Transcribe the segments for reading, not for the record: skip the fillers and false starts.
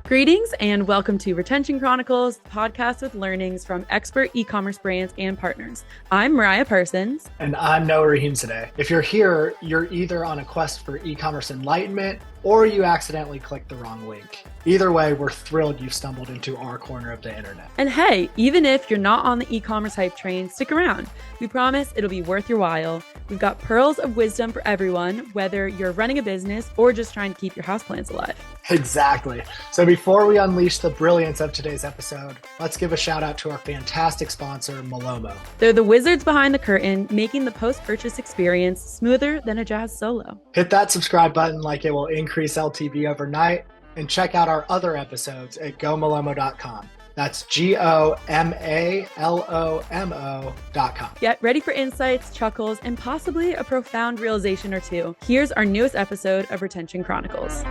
Greetings and welcome to Retention Chronicles, the podcast with learnings from expert e-commerce brands and partners. I'm Mariah Parsons. And I'm Noah Rahim today. If you're here, you're either on a quest for e-commerce enlightenment or you accidentally clicked the wrong link. Either way, we're thrilled you've stumbled into our corner of the internet. And hey, even if you're not on the e-commerce hype train, stick around. We promise it'll be worth your while. We've got pearls of wisdom for everyone, whether you're running a business or just trying to keep your houseplants alive. Exactly. So before we unleash the brilliance of today's episode, let's give a shout out to our fantastic sponsor, Malomo. They're the wizards behind the curtain, making the post-purchase experience smoother than a jazz solo. Hit that subscribe button like it will increase LTV overnight, and check out our other episodes at gomalomo.com. That's GOMALOMO.com. Get ready for insights, chuckles, and possibly a profound realization or two. Here's our newest episode of Retention Chronicles.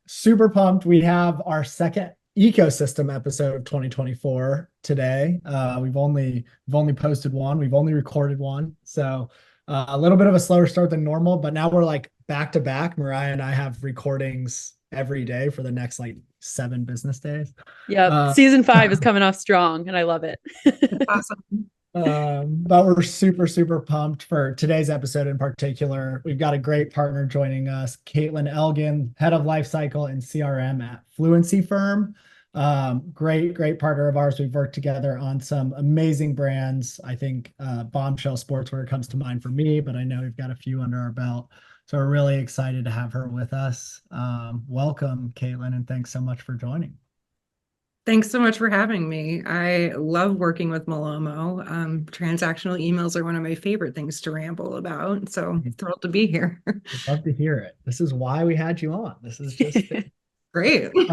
Super pumped. We have our second ecosystem episode of 2024 today. We've only posted one. We've only recorded one. So a little bit of a slower start than normal, but now we're like back to back. Mariah and I have recordings every day for the next 7 business days. Yeah, season 5 is coming off strong and I love it. Awesome. But we're super pumped for today's episode in particular. We've got a great partner joining us, Caitlin Elgin, head of Lifecycle and CRM at Fluency firm. Great partner of ours. We've worked together on some amazing brands. I think Bombshell Sportswear comes to mind for me, but I know we've got a few under our belt. So we're really excited to have her with us. Welcome, Caitlin, and thanks so much for joining. Thanks so much for having me. I love working with Malomo. Transactional emails are one of my favorite things to ramble about. So I'm thrilled to be here. I'd love to hear it. This is why we had you on. This is just great. If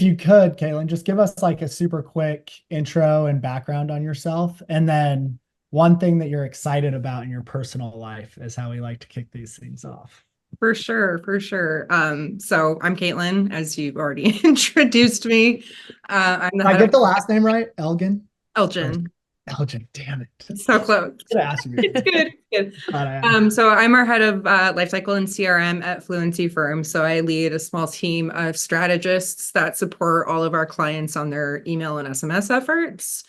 you could, Caitlin, just give us a super quick intro and background on yourself. And then one thing that you're excited about in your personal life is how we like to kick these things off. For sure. So I'm Caitlin, as you've already introduced me. I'm the I get the last name right? Elgin? Elgin. Elgin, damn it. So close. It's good. So I'm our head of Lifecycle and CRM at Fluency firm. So I lead a small team of strategists that support all of our clients on their email and SMS efforts.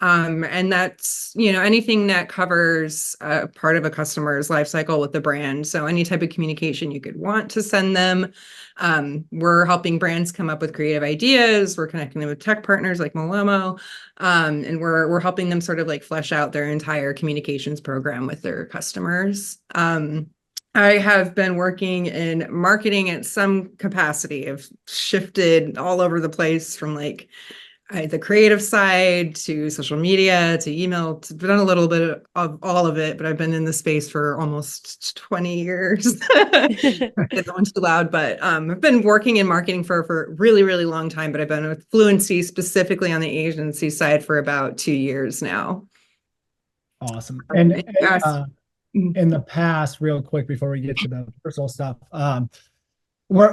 And that's, anything that covers part of a customer's life cycle with the brand. So any type of communication you could want to send them. We're helping brands come up with creative ideas. We're connecting them with tech partners like Malomo. And we're helping them sort of flesh out their entire communications program with their customers. I have been working in marketing at some capacity. I've shifted all over the place from the creative side to social media to email. I've done a little bit of all of it, but I've been in the space for almost 20 years. Get that one too loud, but I've been working in marketing for a really, really long time, but I've been with Fluency specifically on the agency side for about 2 years now. Awesome. And in the past, real quick before we get to the personal stuff,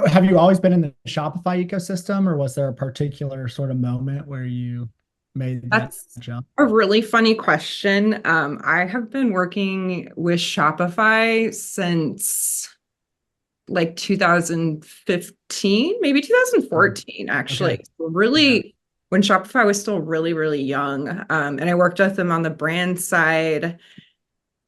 have you always been in the Shopify ecosystem, or was there a particular sort of moment where you made that jump? A really funny question. I have been working with Shopify since 2015, maybe 2014, actually. Okay. Really, when Shopify was still really, really young. And I worked with them on the brand side.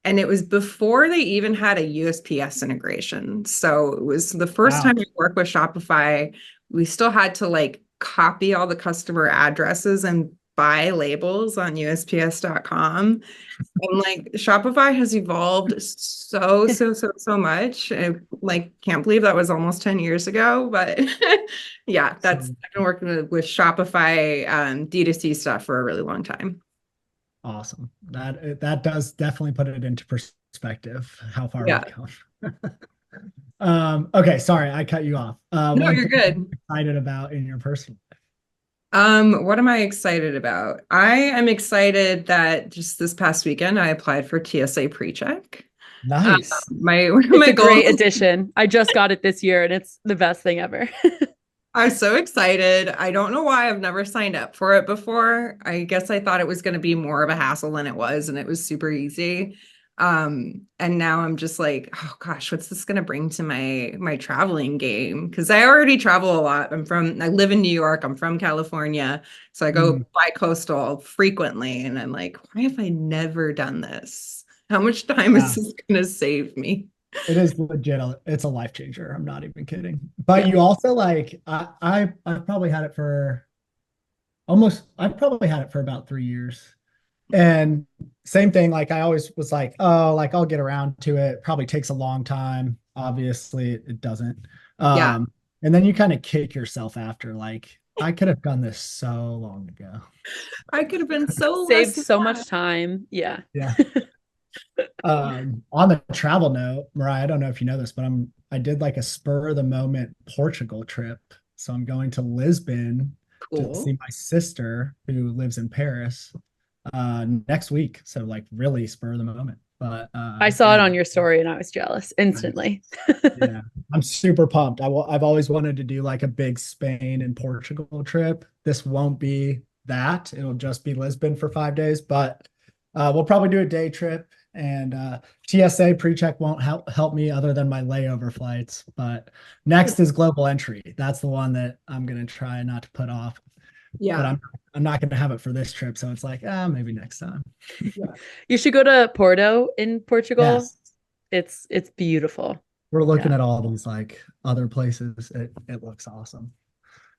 And it was before they even had a USPS integration. So it was the first time we worked with Shopify. We still had to copy all the customer addresses and buy labels on USPS.com. And Shopify has evolved so much. I can't believe that was almost 10 years ago. But yeah, I've been working with Shopify D2C stuff for a really long time. Awesome. That does definitely put it into perspective how far we've come. Okay, sorry, I cut you off. No, you're good. What are you excited about in your personal life? What am I excited about? I am excited that just this past weekend I applied for TSA PreCheck. Nice. My great addition. I just got it this year and it's the best thing ever. I'm so excited. I don't know why I've never signed up for it before. I guess I thought it was going to be more of a hassle than it was, and it was super easy. And now I'm just like, oh gosh, what's this going to bring to my traveling game? Because I already travel a lot. I live in New York. I'm from California. So I go bi-coastal frequently. And I'm like, why have I never done this? How much time is this going to save me? It is legit. It's a life changer. I'm not even kidding. But Yeah. you also like, I've probably had it for I've probably had it for about 3 years. And same thing, like I always was like, oh, like I'll get around to it. Probably takes a long time. Obviously, it doesn't. Yeah. And then you kind of kick yourself after, like, I could have done this so long ago. I could have been so Saved less. so much time. Yeah. Yeah. On the travel note, Mariah, I don't know if you know this, but I did like a spur of the moment Portugal trip. So I'm going to Lisbon to Cool. see my sister who lives in Paris next week. So like really spur of the moment. But I saw it yeah, on your story and I was jealous instantly. yeah, I'm super pumped. I've always wanted to do like a big Spain and Portugal trip. This won't be that. It'll just be Lisbon for 5 days, but we'll probably do a day trip. And TSA pre-check won't help me other than my layover flights. But next is global entry. That's the one that I'm gonna try not to put off. But Yeah. I'm not gonna have it for this trip. So it's like, maybe next time. You should go to Porto in Portugal. Yes. It's beautiful. We're looking Yeah. at all these like other places. It looks awesome.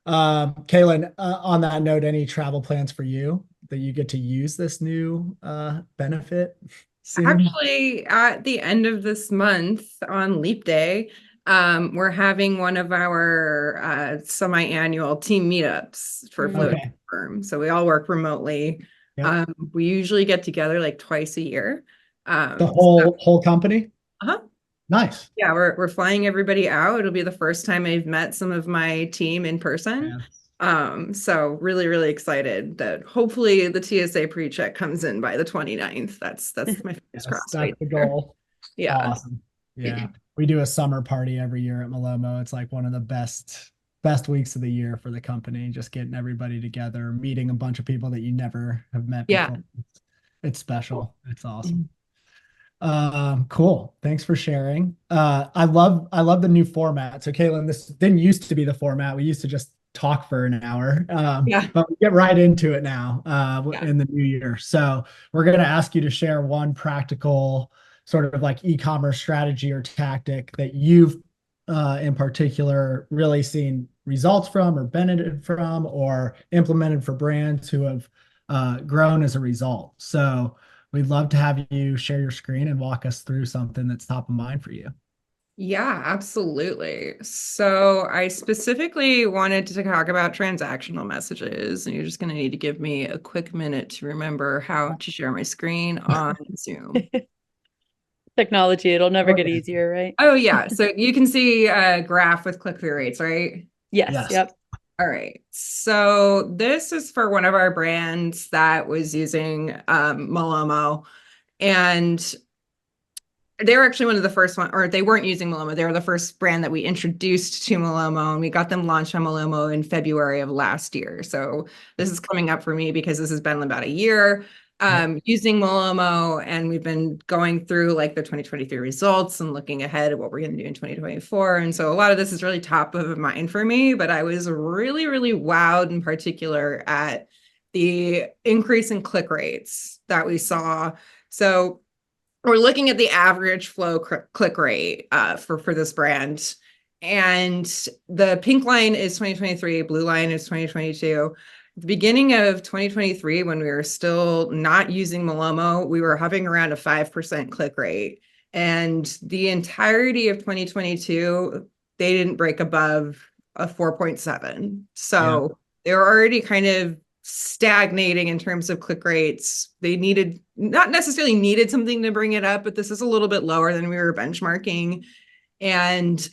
Kaylin, on that note, any travel plans for you that you get to use this new benefit soon? Actually, at the end of this month on Leap Day, we're having one of our semi-annual team meetups for Fluency Okay. Firm. So we all work remotely. Yep. We usually get together like twice a year. The So, whole company? uh-huh. Nice. Yeah, we're flying everybody out. It'll be the first time I've met some of my team in person. Yeah. So really, really excited that hopefully the TSA pre-check comes in by the 29th. That's my fingers Yes, crossed that's right the there. goal. Yeah. Awesome. Yeah. We do a summer party every year at Malomo. It's like one of the best weeks of the year for the company, just getting everybody together, meeting a bunch of people that you never have met Yeah. before. It's special. It's awesome. Cool. Thanks for sharing. I love the new format. So Caitlin, this didn't used to be the format. We used to just talk for an hour. Yeah. But we get right into it now, Yeah. in the new year. So we're going to ask you to share one practical sort of like e-commerce strategy or tactic that you've, in particular really seen results from or benefited from or implemented for brands who have, grown as a result. So we'd love to have you share your screen and walk us through something that's top of mind for you. Yeah, absolutely. So I specifically wanted to talk about transactional messages, and you're just going to need to give me a quick minute to remember how to share my screen on Zoom. Technology, it'll never get Okay. easier, right? Oh, yeah. So you can see a graph with click-through rates, right? Yes. Yes. Yep. All right. So this is for one of our brands that was using Malomo. And they were actually one of the first one, or they weren't using Malomo. They were the first brand that we introduced to Malomo, and we got them launched on Malomo in February of last year. So this is coming up for me because this has been about a year using Malomo, and we've been going through like the 2023 results and looking ahead at what we're going to do in 2024. And so a lot of this is really top of mind for me, but I was really, really wowed in particular at the increase in click rates that we saw. So we're looking at the average flow click rate for this brand. And the pink line is 2023, blue line is 2022. At the beginning of 2023, when we were still not using Malomo, we were hovering around a 5% click rate. And the entirety of 2022, they didn't break above a 4.7. So they were already kind of stagnating in terms of click rates. They not necessarily needed something to bring it up, but this is a little bit lower than we were benchmarking. And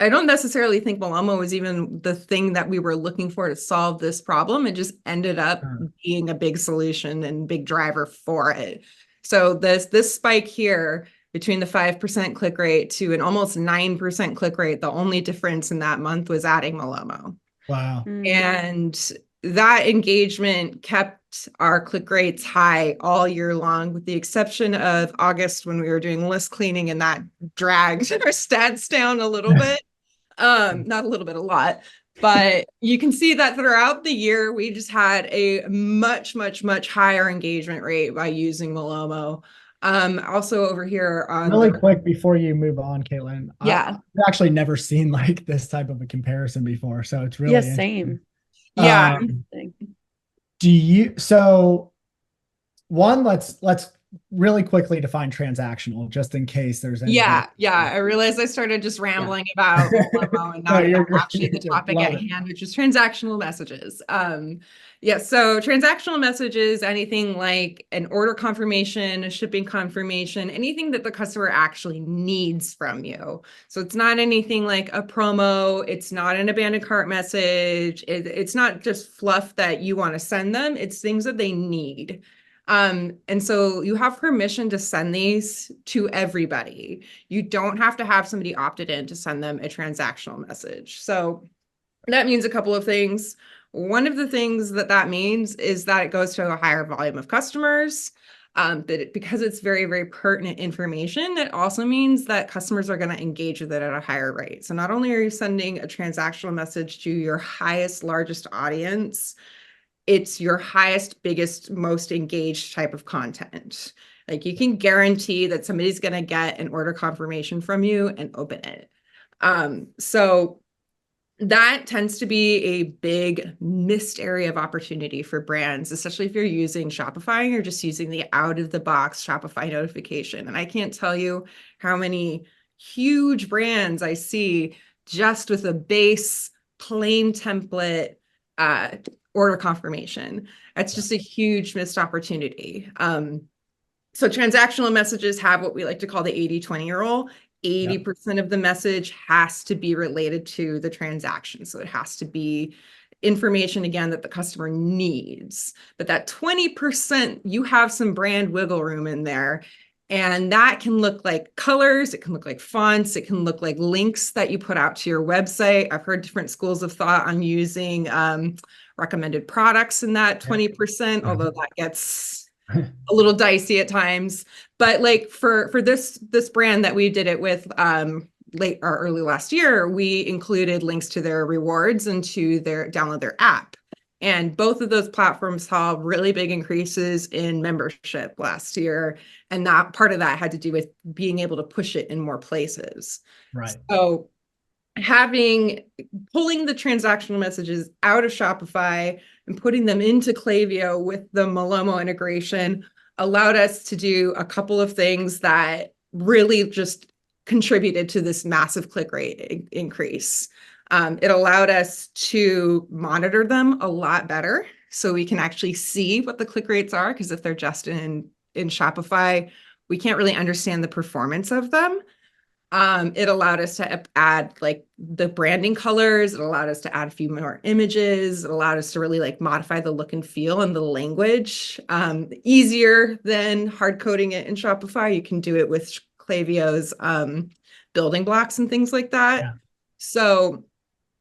I don't necessarily think Malomo was even the thing that we were looking for to solve this problem. It just ended up being a big solution and big driver for it. So this spike here between the 5% click rate to an almost 9% click rate, the only difference in that month was adding Malomo. Wow. And that engagement kept kept our click rates high all year long, with the exception of August when we were doing list cleaning, and that dragged our stats down a little bit. Not a little bit, a lot. But you can see that throughout the year, we just had a much, much, much higher engagement rate by using Malomo. Also over here on Really quick before you move on, Caitlin. Yeah. I've actually never seen like this type of a comparison before, so it's really same. Yeah. Let's really quickly define transactional, just in case there's any. Yeah. I realized I started just rambling about Malomo and not about actually the topic at hand, which is transactional messages. So transactional messages, anything like an order confirmation, a shipping confirmation, anything that the customer actually needs from you. So it's not anything like a promo. It's not an abandoned cart message. It's not just fluff that you want to send them. It's things that they need. And so you have permission to send these to everybody. You don't have to have somebody opted in to send them a transactional message. So that means a couple of things. One of the things that means is that it goes to a higher volume of customers. Because it's very, very pertinent information, it also means that customers are going to engage with it at a higher rate. So not only are you sending a transactional message to your highest, largest audience, it's your highest, biggest, most engaged type of content. Like you can guarantee that somebody's going to get an order confirmation from you and open it. So that tends to be a big missed area of opportunity for brands, especially if you're using Shopify and you're just using the out-of-the-box Shopify notification. And I can't tell you how many huge brands I see just with a base plain template order confirmation. That's just a huge missed opportunity. So transactional messages have what we like to call the 80-20 rule. 80% of the message has to be related to the transaction. So it has to be information, again, that the customer needs. But that 20%, you have some brand wiggle room in there. And that can look like colors, it can look like fonts, it can look like links that you put out to your website. I've heard different schools of thought on using recommended products in that 20%, although that gets a little dicey at times. But like for this brand that we did it with late or early last year, we included links to their rewards and to download their app. And both of those platforms saw really big increases in membership last year. And that part of that had to do with being able to push it in more places. Right. So pulling the transactional messages out of Shopify and putting them into Klaviyo with the Malomo integration allowed us to do a couple of things that really just contributed to this massive click rate increase. It allowed us to monitor them a lot better, so we can actually see what the click rates are, because if they're just in Shopify, we can't really understand the performance of them. It allowed us to add like the branding colors. It allowed us to add a few more images. It allowed us to really like modify the look and feel and the language. Easier than hard coding it in Shopify. You can do it with Klaviyo's building blocks and things like that. Yeah. So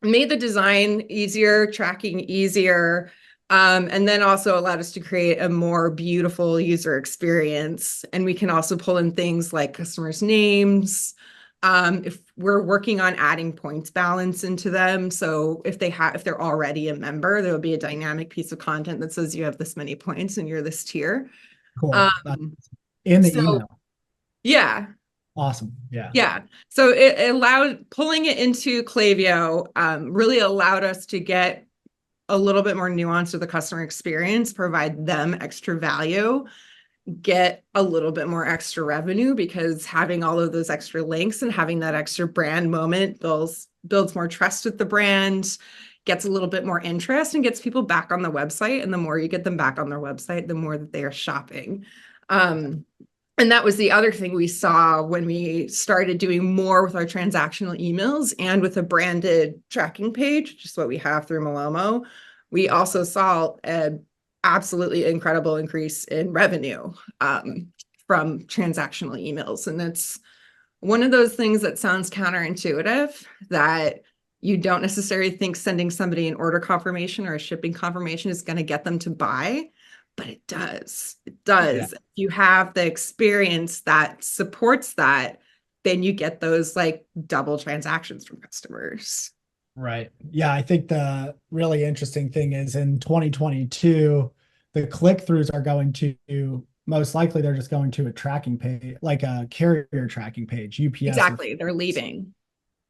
made the design easier, tracking easier, and then also allowed us to create a more beautiful user experience. And we can also pull in things like customers' names. If we're working on adding points balance into them, so if they're already a member, there will be a dynamic piece of content that says you have this many points and you're this tier. Cool. In the email. Yeah. Awesome. Yeah. Yeah. So it allowed pulling it into Klaviyo, really allowed us to get a little bit more nuance to the customer experience, provide them extra value, get a little bit more extra revenue, because having all of those extra links and having that extra brand moment builds more trust with the brand, gets a little bit more interest, and gets people back on the website. And the more you get them back on their website, the more that they are shopping. And that was the other thing we saw when we started doing more with our transactional emails and with a branded tracking page, which is what we have through Malomo. We also saw an absolutely incredible increase in revenue from transactional emails. And that's one of those things that sounds counterintuitive, that you don't necessarily think sending somebody an order confirmation or a shipping confirmation is going to get them to buy. but it does. It does. Yeah. If you have the experience that supports that, then you get those like double transactions from customers. Right. Yeah, I think the really interesting thing is in 2022, the click-throughs are going to most likely they're just going to a tracking page, like a carrier tracking page, UPS or Exactly. They're leaving.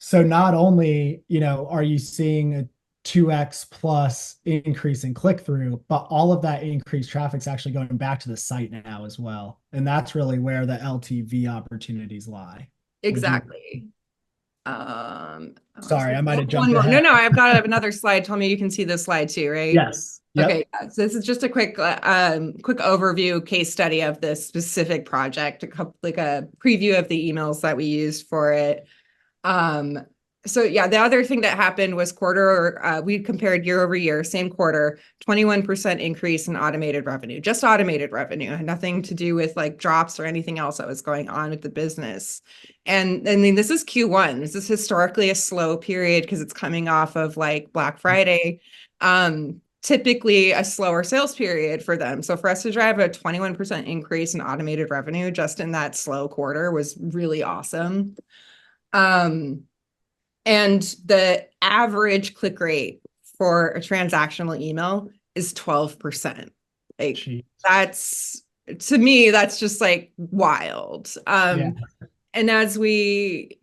so not only, are you seeing a 2x plus increase in click-through, but all of that increased traffic is actually going back to the site now as well. And that's really where the LTV opportunities lie. Exactly. Sorry, I might have One jumped more. ahead. No, I've got another slide. Tell me you can see this slide too, right? Yes. Yep. Okay, so this is just a quick overview case study of this specific project, like a preview of the emails that we used for it. So yeah, the other thing that happened was we compared year over year, same quarter, 21% increase in automated revenue, just automated revenue, had nothing to do with like drops or anything else that was going on with the business. And I mean, this is Q1. This is historically a slow period because it's coming off of like Black Friday. Typically a slower sales period for them. So for us to drive a 21% increase in automated revenue just in that slow quarter was really awesome. And the average click rate for a transactional email is 12%. Like Jeez. to me, that's just like wild. Yeah. And as we,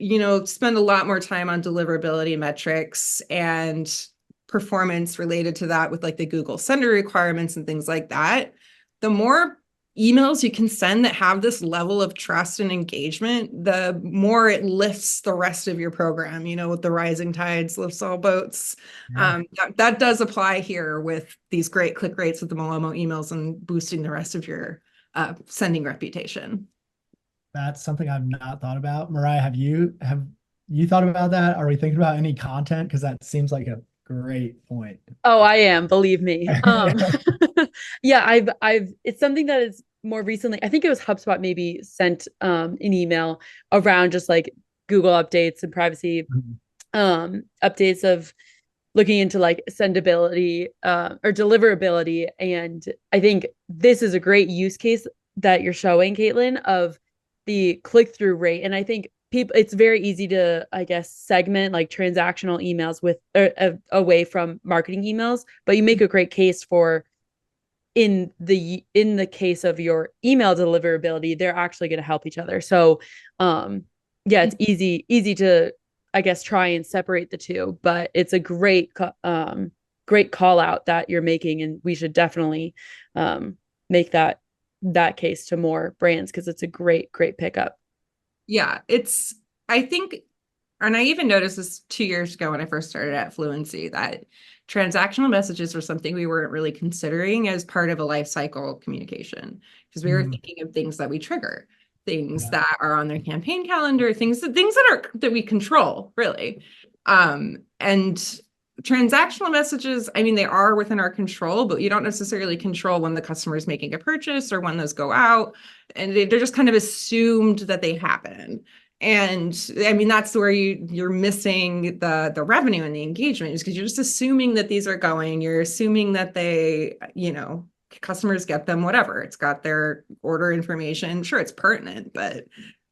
spend a lot more time on deliverability metrics and performance related to that with like the Google sender requirements and things like that, the more emails you can send that have this level of trust and engagement, the more it lifts the rest of your program, with the rising tides lifts all boats. Yeah. That does apply here with these great click rates with the Malomo emails and boosting the rest of your sending reputation. That's something I've not thought about. Mariah, have you thought about that? Are we thinking about any content? Because that seems like a great point. Oh, I am, believe me. Yeah, it's something that is more recently, I think it was HubSpot maybe sent an email around just like Google updates and privacy updates of looking into like sendability or deliverability. And I think this is a great use case that you're showing, Caitlin, of the click-through rate. And I think it's very easy to, I guess, segment like transactional emails with away from marketing emails, but you make a great case for in the case of your email deliverability, they're actually going to help each other. So yeah, it's easy to, I guess, try and separate the two, but it's a great call out that you're making, and we should definitely make that case to more brands because it's a great pickup. Yeah, I think, and I even noticed this 2 years ago when I first started at Fluency, that transactional messages were something we weren't really considering as part of a life cycle communication because we were thinking of things that we trigger, things that are on their campaign calendar, things that we control really. And transactional messages, I mean, they are within our control, but you don't necessarily control when the customer is making a purchase or when those go out. And they're just kind of assumed that they happen. And I mean, that's where you're missing the revenue and the engagement, is because you're just assuming that these are going, you're assuming that they, customers get them, whatever. It's got their order information. Sure, it's pertinent, but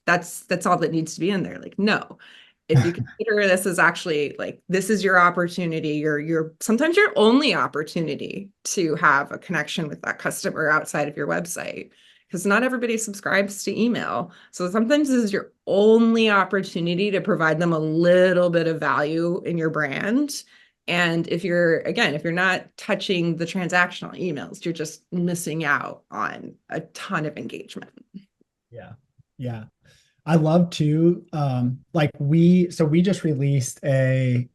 that's all that needs to be in there. Like, no. If you consider this as actually like, this is your opportunity, your sometimes your only opportunity to have a connection with that customer outside of your website, because not everybody subscribes to email. So sometimes this is your only opportunity to provide them a little bit of value in your brand. And if you're not touching the transactional emails, you're just missing out on a ton of engagement. Yeah. Yeah. I love to we just released a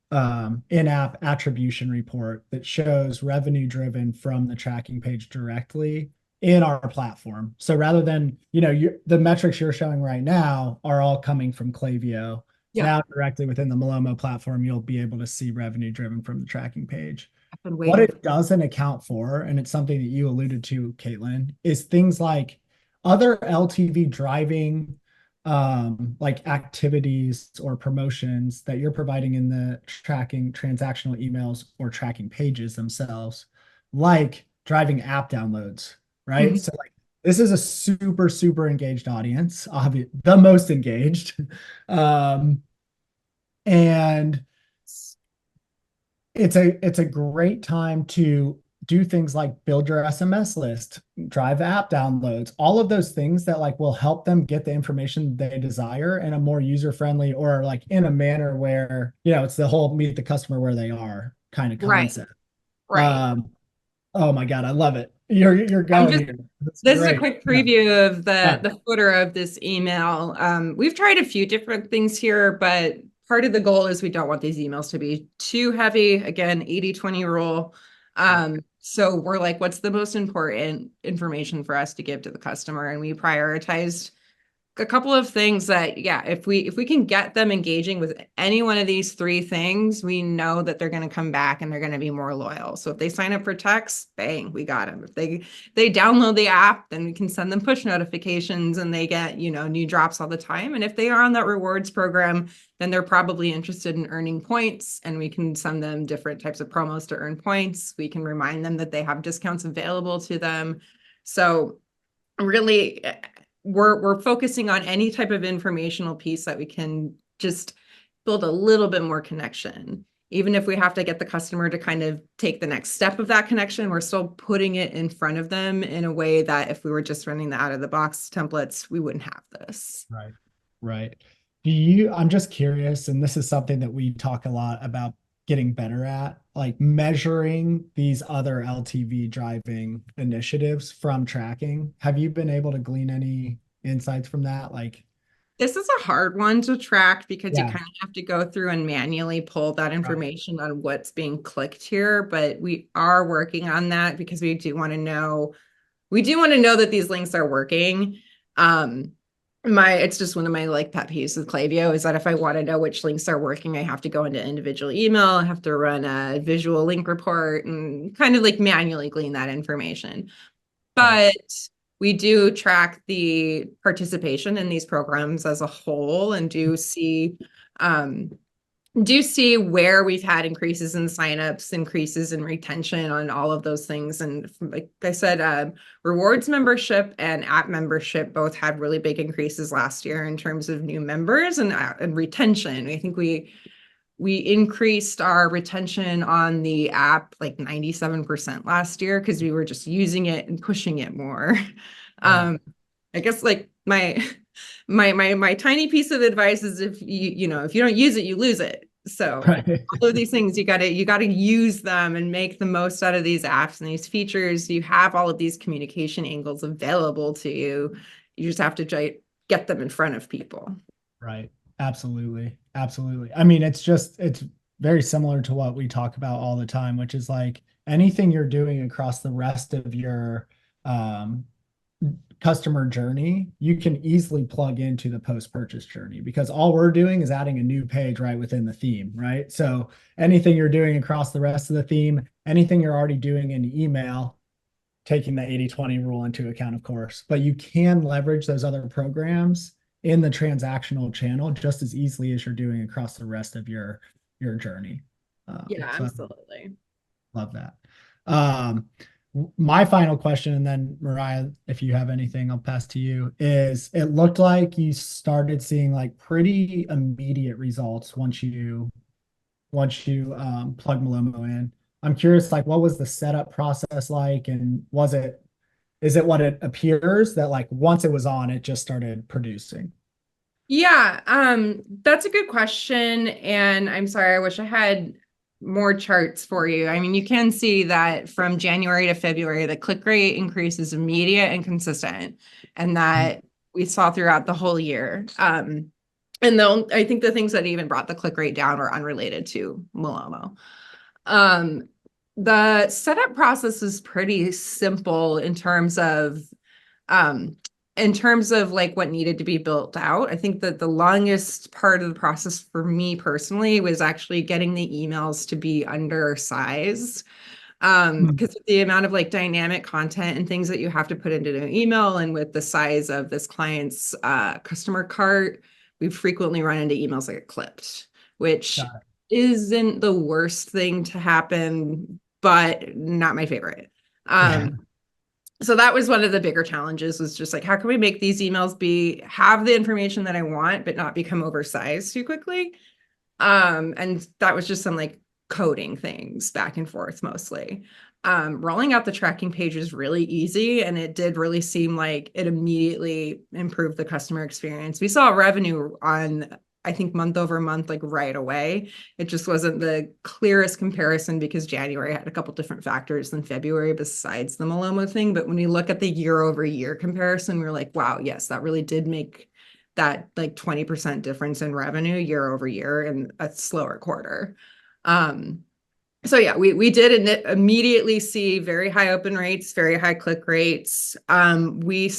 in-app attribution report that shows revenue driven from the tracking page directly in our platform. So rather than, the metrics you're showing right now are all coming from Klaviyo. Yeah. Now directly within the Malomo platform, you'll be able to see revenue driven from the tracking page. What it doesn't account for, and it's something that you alluded to, Caitlin, is things like other LTV driving like activities or promotions that you're providing in the tracking transactional emails or tracking pages themselves, like driving app downloads right? Mhm. So like this is a super, super engaged audience, the most engaged. Um, and it's a great time to do things like build your SMS list, drive app downloads, all of those things that like will help them get the information they desire in a more user-friendly or like in a manner where, it's the whole meet the customer where they are kind of Right, concept. right. Oh my God, I love it. You're I'm going just here. That's This is a great. quick Yeah. preview of Yeah. the footer of this email. We've tried a few different things here, but part of the goal is we don't want these emails to be too heavy. Again, 80-20 rule. So we're like, what's the most important information for us to give to the customer? And we prioritized a couple of things that, yeah, if we can get them engaging with any one of these three things, we know that they're going to come back and they're going to be more loyal. So if they sign up for text, bang, we got them. If they download the app, then we can send them push notifications and they get, new drops all the time. And if they are on that rewards program, then they're probably interested in earning points, and we can send them different types of promos to earn points. We can remind them that they have discounts available to them. So really, we're focusing on any type of informational piece that we can just build a little bit more connection. Even if we have to get the customer to kind of take the next step of that connection, we're still putting it in front of them in a way that if we were just running the out of the box templates, we wouldn't have this. Right. Right. I'm just curious, and this is something that we talk a lot about getting better at, like measuring these other LTV driving initiatives from tracking. Have you been able to glean any insights from that? Like, This is a hard one to track because you yeah, kind of have to go through and manually pull that right. information on what's being clicked here, but we are working on that because we do want to know that these links are working. It's just one of my like pet peeves with Klaviyo is that if I want to know which links are working, I have to go into individual email, I have to run a visual link report and kind of like manually glean that information. Right. But we do track the participation in these programs as a whole and do see where we've had increases in signups, increases in retention on all of those things. And like I said, rewards membership and app membership both had really big increases last year in terms of new members and retention. I think we increased our retention on the app like 97% last year because we were just using it and pushing it more. Yeah. I guess like my tiny piece of advice is if if you don't use it, you lose it. So Right. all of these things you gotta use them and make the most out of these apps and these features. You have all of these communication angles available to you. You just have to get them in front of people. Right. Absolutely. Absolutely. I mean, it's very similar to what we talk about all the time, which is like anything you're doing across the rest of your um, customer journey, you can easily plug into the post-purchase journey because all we're doing is adding a new page right within the theme, right? So anything you're doing across the rest of the theme, anything you're already doing in email, taking the 80-20 rule into account, of course, but you can leverage those other programs in the transactional channel just as easily as you're doing across the rest of your journey. Yeah, So absolutely. love that. Um, my final question, and then Mariah, if you have anything, I'll pass to you, is it looked like you started seeing like pretty immediate results once you plug Malomo in. I'm curious, like what was the setup process like, and is it what it appears that like once it was on, it just started producing? Yeah, that's a good question. And I'm sorry, I wish I had more charts for you. I mean, you can see that from January to February, the click rate increase is immediate and consistent, and that we saw throughout the whole year. And I think the things that even brought the click rate down were unrelated to Malomo. Um, the setup process is pretty simple um, in terms of like what needed to be built out. I think that the longest part of the process for me personally was actually getting the emails to be undersized. Because the amount of like dynamic content and things that you have to put into an email, and with the size of this client's customer cart, we frequently run into emails that get clipped, which Got isn't the worst thing to happen, but not my favorite. it. Yeah. Um, So that was one of the bigger challenges, was just like, how can we make these emails have the information that I want, but not become oversized too quickly? And that was just some like coding things back and forth mostly. Rolling out the tracking page is really easy, and it did really seem like it immediately improved the customer experience. We saw revenue on, I think, month over month, like right away. It just wasn't the clearest comparison because January had a couple different factors than February besides the Malomo thing. But when you look at the year over year comparison, we're like, wow, yes, that really did make that like 20% difference in revenue year over year in a slower quarter. So yeah, we did immediately see very high open rates, very high click rates. We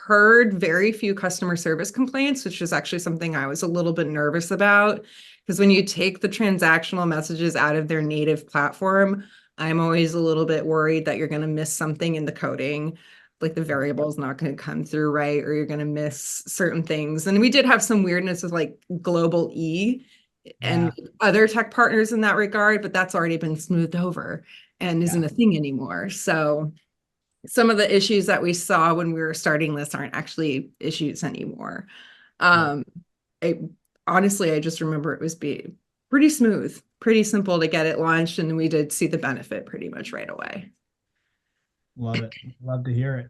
heard very few customer service complaints, which is actually something I was a little bit nervous about, because when you take the transactional messages out of their native platform, I'm always a little bit worried that you're going to miss something in the coding, like the variable is not going to come through right, or you're going to miss certain things. And we did have some weirdness with like global E and other tech partners in that regard, but that's already been smoothed over and isn't a thing anymore. So some of the issues that we saw when we were starting this aren't actually issues anymore. Honestly, I just remember it was being pretty smooth, pretty simple to get it launched, and we did see the benefit pretty much right away. Love it. Love to hear it.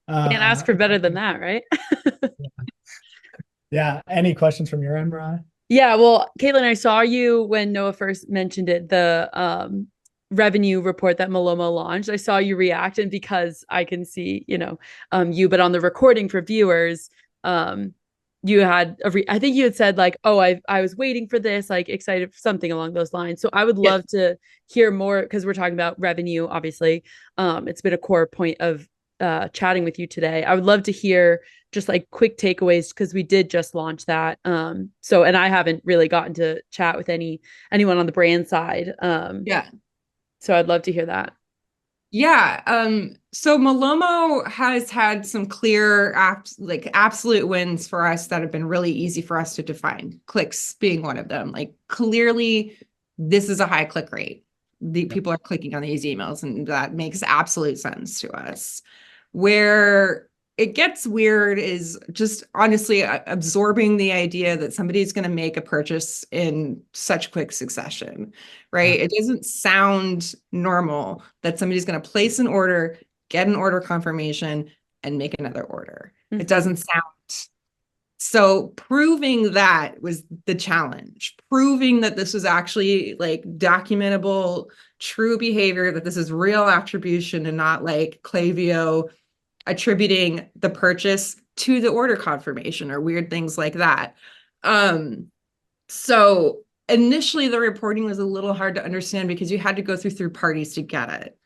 Can't ask for better than that, right? Yeah. Any questions from your end, Mariah? Yeah, well, Caitlin, I saw you when Noah first mentioned it, the revenue report that Malomo launched. I saw you react, and because I can see, you, but on the recording for viewers, you had I think you had said like, oh, I was waiting for this, like excited for something along those lines. So I would love to hear more, because we're talking about revenue, obviously. It's been a core point of chatting with you today. I would love to hear just like quick takeaways, because we did just launch that. And I haven't really gotten to chat with anyone on the brand side. So I'd love to hear that. Yeah. So Malomo has had some clear absolute wins for us that have been really easy for us to define. Clicks being one of them. Like, clearly, this is a high click rate. The people are clicking on these emails, and that makes absolute sense to us. Where it gets weird is just honestly absorbing the idea that somebody's going to make a purchase in such quick succession, right? It doesn't sound normal that somebody's going to place an order, get an order confirmation, and make another order. It doesn't sound. So proving that was the challenge, proving that this was actually like documentable, true behavior, that this is real attribution and not like Klaviyo attributing the purchase to the order confirmation or weird things like that. So initially the reporting was a little hard to understand because you had to go through third parties to get it.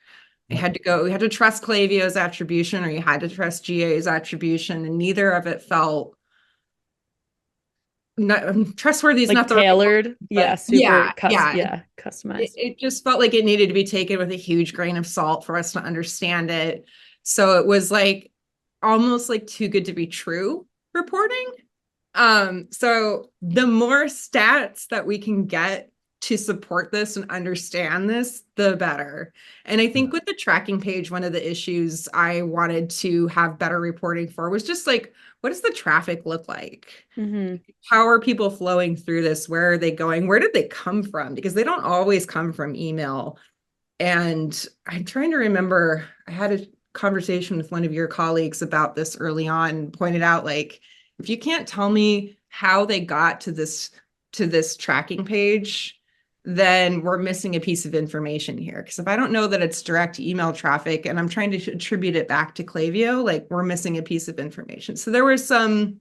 We had to trust Klaviyo's attribution, or you had to trust GA's attribution, and neither of it felt trustworthy. Is like not the tailored, right word, customized. It just felt like it needed to be taken with a huge grain of salt for us to understand it. So it was like almost like too good to be true reporting. So the more stats that we can get to support this and understand this, the better. And I think with the tracking page, one of the issues I wanted to have better reporting for was just like, what does the traffic look like? How are people flowing through this? Where are they going? Where did they come from? Because they don't always come from email. And I'm trying to remember, I had a conversation with one of your colleagues about this early on, pointed out, like, if you can't tell me how they got to this tracking page, then we're missing a piece of information here. Because if I don't know that it's direct email traffic and I'm trying to attribute it back to Klaviyo, like, we're missing a piece of information. So there were some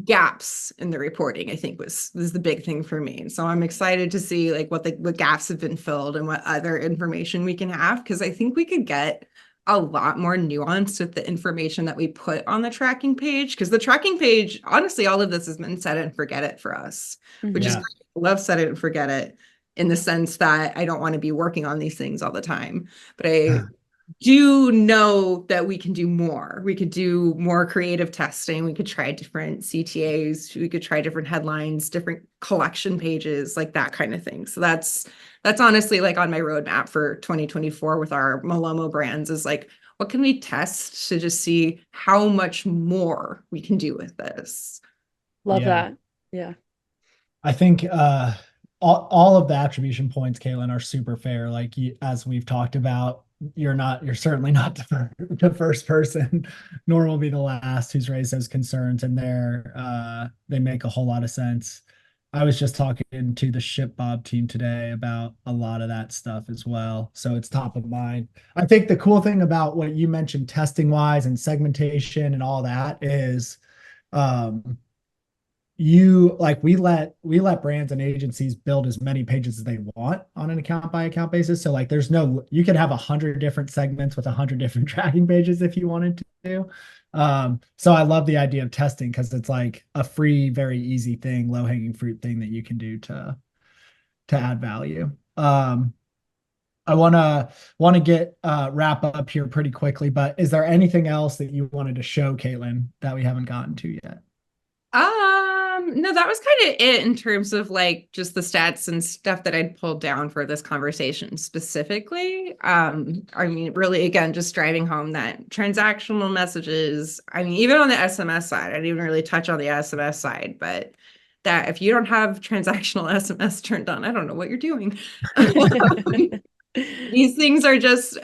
gaps in the reporting, I think was the big thing for me. And so I'm excited to see like what gaps have been filled and what other information we can have, because I think we could get a lot more nuanced with the information that we put on the tracking page. Because the tracking page, honestly, all of this has been set it and forget it for us, which is great. I love set it and forget it, in the sense that I don't want to be working on these things all the time. But I do know that we can do more. We could do more creative testing. We could try different CTAs. We could try different headlines, different collection pages, like that kind of thing. So that's honestly like on my roadmap for 2024 with our Malomo brands, is like, what can we test to just see how much more we can do with this? Love Yeah. that. Yeah. I think all of the attribution points, Caitlin, are super fair. Like as we've talked about, you're certainly not the first person, nor will be the last who's raised those concerns, and they make a whole lot of sense. I was just talking to the ShipBob team today about a lot of that stuff as well, so it's top of mind. I think the cool thing about what you mentioned, testing wise and segmentation and all that, is um, we let brands and agencies build as many pages as they want on an account by account basis. So like you could have 100 different segments with 100 different tracking pages if you wanted to. So I love the idea of testing because it's like a free, very easy thing, low hanging fruit thing that you can do to add value. I want to get wrap up here pretty quickly, but is there anything else that you wanted to show, Caitlin, that we haven't gotten to yet? No, that was kind of it in terms of like just the stats and stuff that I'd pulled down for this conversation specifically. I mean, really, again, just driving home that transactional messages, I mean, even on the SMS side, I didn't even really touch on the SMS side, but that if you don't have transactional SMS turned on, I don't know what you're doing. These things are just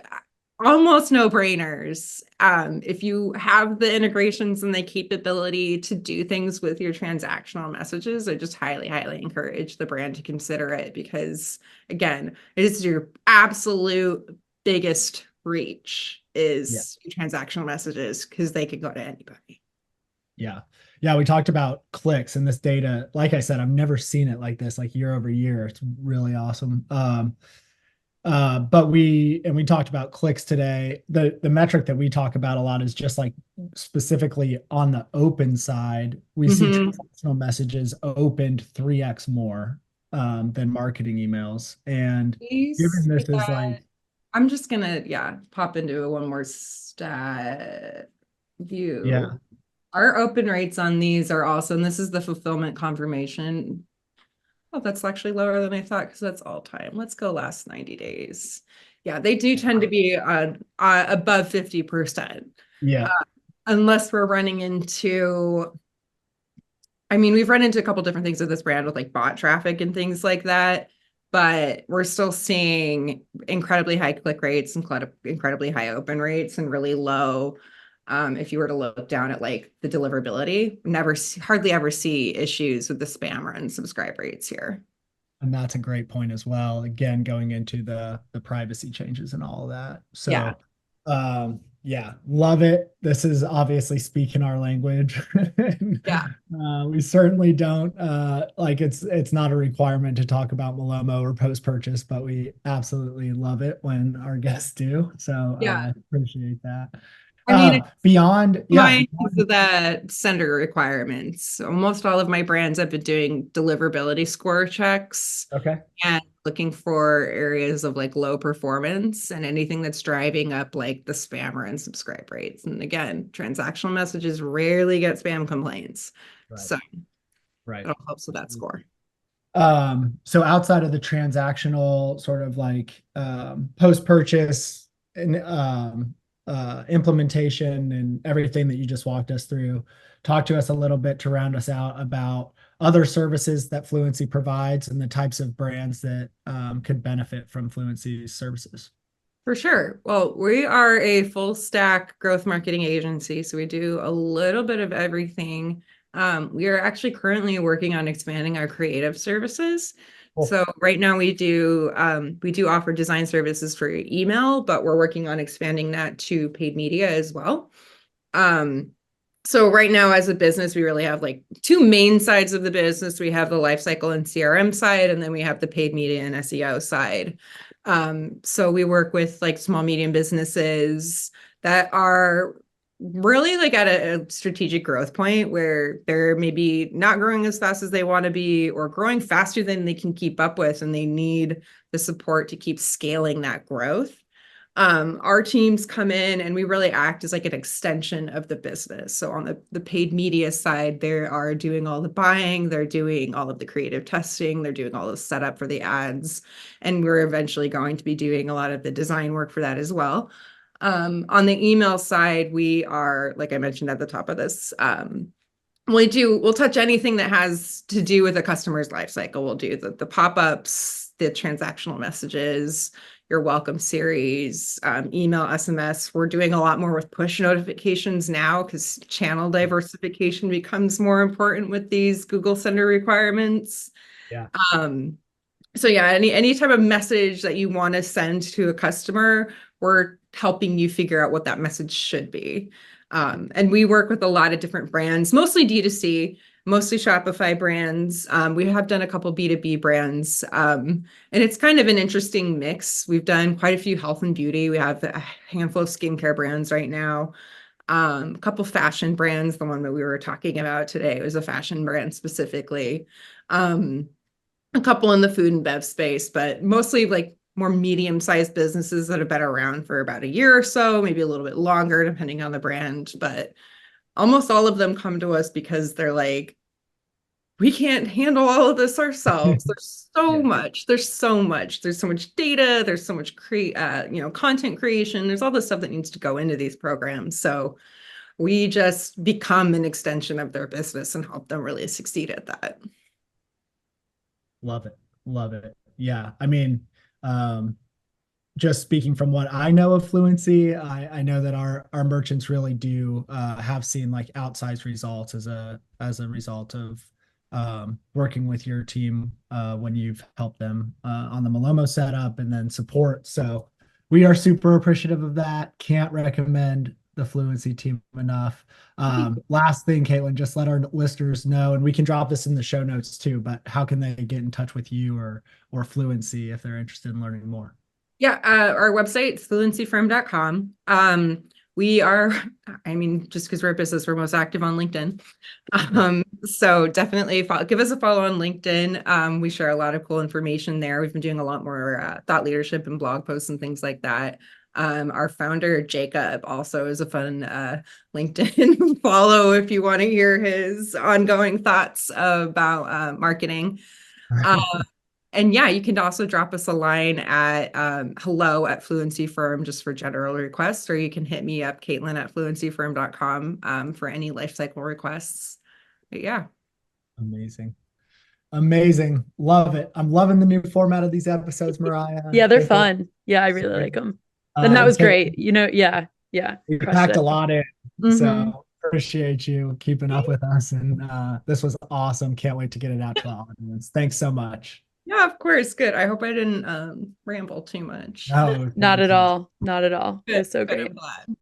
almost no-brainers. If you have the integrations and the capability to do things with your transactional messages, I just highly, highly encourage the brand to consider it because, again, it is your absolute biggest reach is your transactional messages because they could go to anybody. Yeah. Yeah. We talked about clicks and this data. Like I said, I've never seen it like this, like year over year. It's really awesome. But we talked about clicks today. The metric that we talk about a lot is just like specifically on the open side, we see transactional messages opened 3x more than marketing emails. And given this is like, I'm just gonna pop into one more stat view. Yeah. Our open rates on these are also, and this is the fulfillment confirmation. Oh, that's actually lower than I thought because that's all time. Let's go last 90 days. Yeah, they do tend to be above 50%. Yeah. Unless we're running into, I mean, we've run into a couple different things with this brand with like bot traffic and things like that, but we're still seeing incredibly high click rates, incredibly high open rates, and really low. If you were to look down at like the deliverability, hardly ever see issues with the spam run subscribe rates here. And that's a great point as well. Again, going into the privacy changes and all of that. So yeah, love it. This is obviously speaking our language. We certainly don't like it's not a requirement to talk about Malomo or post-purchase, but we absolutely love it when our guests do. So appreciate that. I mean, beyond the sender requirements. Almost all of my brands have been doing deliverability score checks. Okay. And looking for areas of like low performance and anything that's driving up like the spammer and subscribe rates. And again, transactional messages rarely get spam complaints. Right. So it all helps with that score. So outside of the transactional sort of like post-purchase and implementation and everything that you just walked us through, talk to us a little bit to round us out about other services that Fluency provides and the types of brands that could benefit from Fluency's services. For sure. Well, we are a full stack growth marketing agency, so we do a little bit of everything. We are actually currently working on expanding our creative services. So right now we do offer design services for email, but we're working on expanding that to paid media as well. So right now as a business, we really have like two main sides of the business. We have the Lifecycle and CRM side, and then we have the paid media and SEO side. So we work with like small, medium businesses that are really like at a strategic growth point where they're maybe not growing as fast as they want to be or growing faster than they can keep up with, and they need the support to keep scaling that growth. Our teams come in and we really act as like an extension of the business. So on the paid media side, they are doing all the buying, they're doing all of the creative testing, they're doing all the setup for the ads, and we're eventually going to be doing a lot of the design work for that as well. On the email side, we are, like I mentioned at the top of this, we'll touch anything that has to do with the customer's life cycle. We'll do the pop-ups, the transactional messages, your welcome series, email, SMS. We're doing a lot more with push notifications now because channel diversification becomes more important with these Google Sender requirements. Yeah. So yeah, any type of message that you want to send to a customer, we're helping you figure out what that message should be. And we work with a lot of different brands, mostly D2C, mostly Shopify brands. We have done a couple B2B brands, and it's kind of an interesting mix. We've done quite a few health and beauty. We have a handful of skincare brands right now, a couple fashion brands. The one that we were talking about today was a fashion brand specifically. A couple in the food and bev space, but mostly like more medium-sized businesses that have been around for about a year or so, maybe a little bit longer, depending on the brand. But almost all of them come to us because they're like, we can't handle all of this ourselves. There's so much. There's so much. There's so much data. There's so much content creation. There's all this stuff that needs to go into these programs. So we just become an extension of their business and help them really succeed at that. Love it. Love it. Yeah. I mean, just speaking from what I know of Fluency, I know that our merchants really do have seen like outsized results as a result of working with your team when you've helped them on the Malomo setup and then support. So we are super appreciative of that. Can't recommend the Fluency team enough. Last thing, Caitlin, just let our listeners know, and we can drop this in the show notes too, but how can they get in touch with you or Fluency if they're interested in learning more? Yeah, our website is fluencyfirm.com. We are, I mean, just because we're a business, we're most active on LinkedIn. So definitely give us a follow on LinkedIn. We share a lot of cool information there. We've been doing a lot more thought leadership and blog posts and things like that. Our founder, Jacob, also is a fun LinkedIn follow if you want to hear his ongoing thoughts about marketing. And yeah, you can also drop us a line at hello@Fluency Firm just for general requests, or you can hit me up, Caitlin@fluencyfirm.com, for any lifecycle requests. But yeah. Amazing. Amazing. Love it. I'm loving the new format of these episodes, Mariah. Yeah, they're fun. Yeah, I really like them. And that was great. You know, yeah. You packed a lot in. Mm-hmm. So appreciate you keeping up with us. And this was awesome. Can't wait to get it out to the audience. Thanks so much. Yeah, of course. Good. I hope I didn't ramble too much. No, Not at all. Not at all. It was so Good, great. I'm glad.